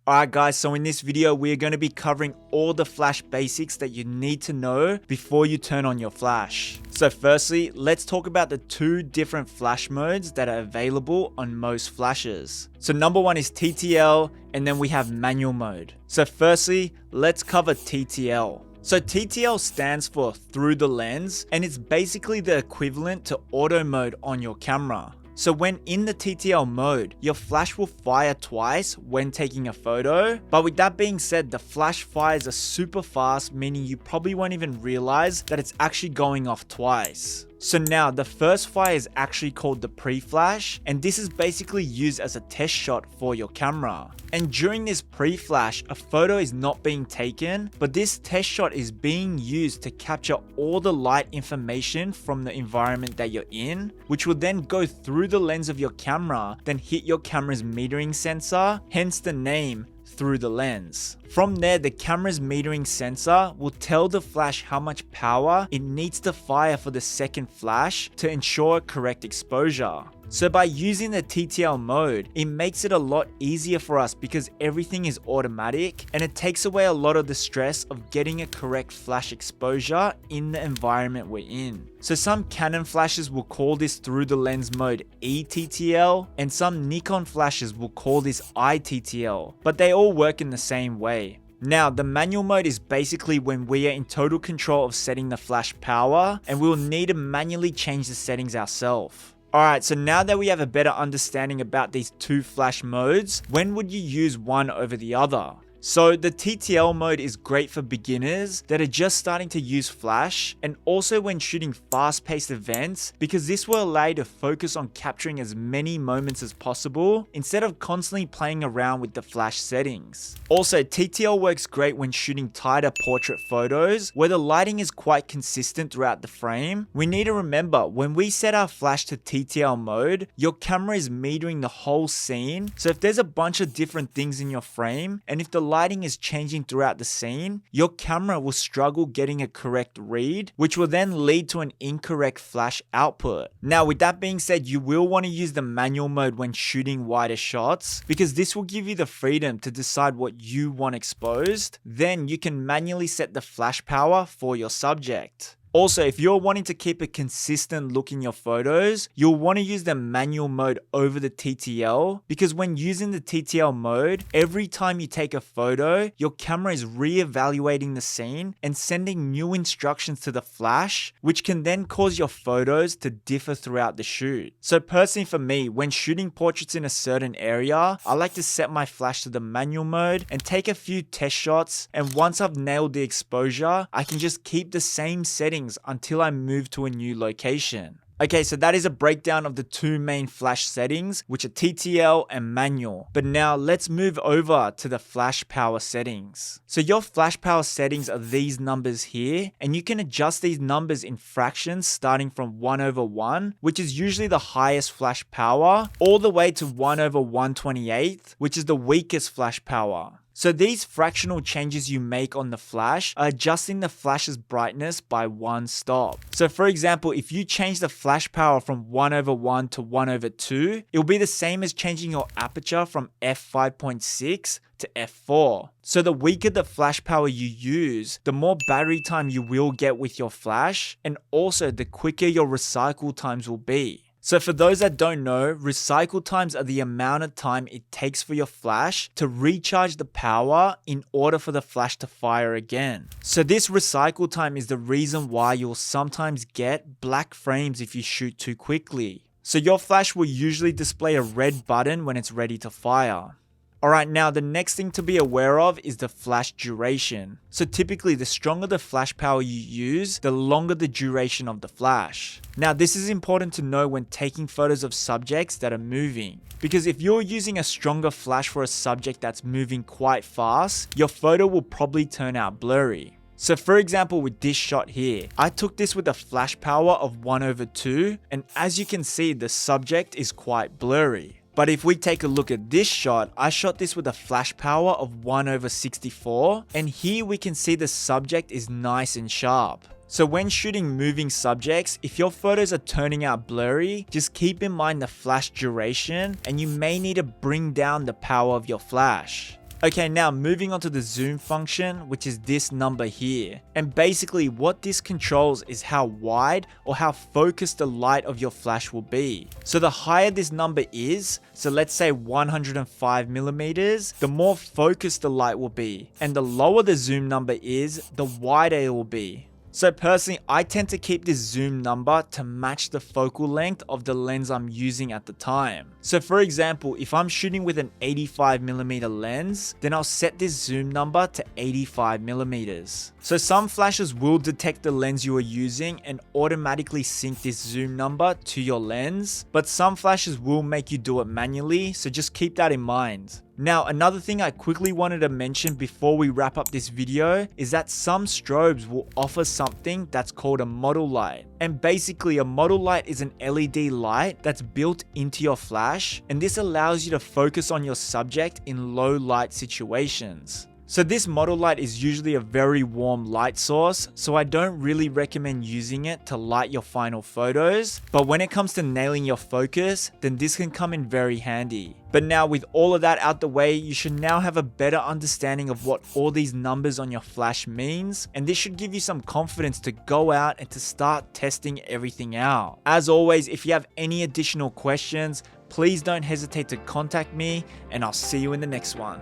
Alright guys, so in this video we are going to be covering all the flash basics that you need to know before you turn on your flash. So firstly, let's talk about the two different flash modes that are available on most flashes. So number one is TTL, and then we have manual mode. So firstly, let's cover TTL. So TTL stands for through the lens, and it's basically the equivalent to auto mode on your camera. So when in the TTL mode, your flash will fire twice when taking a photo, but with that being said, the flash fires are super fast, meaning you probably won't even realize that it's actually going off twice. So now the first fire is actually called the pre-flash, and this is basically used as a test shot for your camera. And during this pre-flash, a photo is not being taken, but this test shot is being used to capture all the light information from the environment that you're in, which will then go through the lens of your camera, then hit your camera's metering sensor, hence the name through the lens. From there, the camera's metering sensor will tell the flash how much power it needs to fire for the second flash to ensure correct exposure. So by using the TTL mode, it makes it a lot easier for us because everything is automatic and it takes away a lot of the stress of getting a correct flash exposure in the environment we're in. So some Canon flashes will call this through the lens mode eTTL, and some Nikon flashes will call this iTTL, but they all work in the same way. Now, the manual mode is basically when we are in total control of setting the flash power, and we will need to manually change the settings ourselves. Alright, so now that we have a better understanding about these two flash modes, when would you use one over the other? So the TTL mode is great for beginners that are just starting to use flash, and also when shooting fast-paced events, because this will allow you to focus on capturing as many moments as possible instead of constantly playing around with the flash settings. Also, TTL works great when shooting tighter portrait photos where the lighting is quite consistent throughout the frame. We need to remember, when we set our flash to TTL mode, your camera is metering the whole scene, so if there's a bunch of different things in your frame, and if the lighting is changing throughout the scene, your camera will struggle getting a correct read, which will then lead to an incorrect flash output. Now, with that being said, you will want to use the manual mode when shooting wider shots, because this will give you the freedom to decide what you want exposed. Then you can manually set the flash power for your subject. Also, if you're wanting to keep a consistent look in your photos, you'll want to use the manual mode over the TTL, because when using the TTL mode, every time you take a photo, your camera is re-evaluating the scene and sending new instructions to the flash, which can then cause your photos to differ throughout the shoot. So personally for me, when shooting portraits in a certain area, I like to set my flash to the manual mode and take a few test shots, and once I've nailed the exposure, I can just keep the same settings until I move to a new location. Okay, so that is a breakdown of the two main flash settings, which are TTL and manual. But now let's move over to the flash power settings. So your flash power settings are these numbers here, and you can adjust these numbers in fractions starting from 1/1, which is usually the highest flash power, all the way to 1/128, which is the weakest flash power. So these fractional changes you make on the flash are adjusting the flash's brightness by one stop. So for example, if you change the flash power from 1/1 to 1/2, it will be the same as changing your aperture from f5.6 to f4. So the weaker the flash power you use, the more battery time you will get with your flash, and also the quicker your recycle times will be. So for those that don't know, recycle times are the amount of time it takes for your flash to recharge the power in order for the flash to fire again. So this recycle time is the reason why you'll sometimes get black frames if you shoot too quickly. So your flash will usually display a red button when it's ready to fire. Alright, now the next thing to be aware of is the flash duration. So typically the stronger the flash power you use, the longer the duration of the flash. Now this is important to know when taking photos of subjects that are moving, because if you're using a stronger flash for a subject that's moving quite fast, your photo will probably turn out blurry. So for example, with this shot here, I took this with a flash power of 1/2, and as you can see, the subject is quite blurry. But if we take a look at this shot, I shot this with a flash power of 1/64, and here we can see the subject is nice and sharp. So when shooting moving subjects, if your photos are turning out blurry, just keep in mind the flash duration, and you may need to bring down the power of your flash. Okay, now moving on to the zoom function, which is this number here. And basically what this controls is how wide or how focused the light of your flash will be. So the higher this number is, so let's say 105 millimeters, the more focused the light will be. And the lower the zoom number is, the wider it will be. So personally, I tend to keep this zoom number to match the focal length of the lens I'm using at the time. So for example, if I'm shooting with an 85mm lens, then I'll set this zoom number to 85mm. So some flashes will detect the lens you are using and automatically sync this zoom number to your lens, but some flashes will make you do it manually, so just keep that in mind. Now, another thing I quickly wanted to mention before we wrap up this video is that some strobes will offer something that's called a model light. And basically a model light is an LED light that's built into your flash, and this allows you to focus on your subject in low light situations. So this model light is usually a very warm light source, so I don't really recommend using it to light your final photos, but when it comes to nailing your focus, then this can come in very handy. But now with all of that out the way, you should now have a better understanding of what all these numbers on your flash means, and this should give you some confidence to go out and to start testing everything out. As always, if you have any additional questions, please don't hesitate to contact me, and I'll see you in the next one.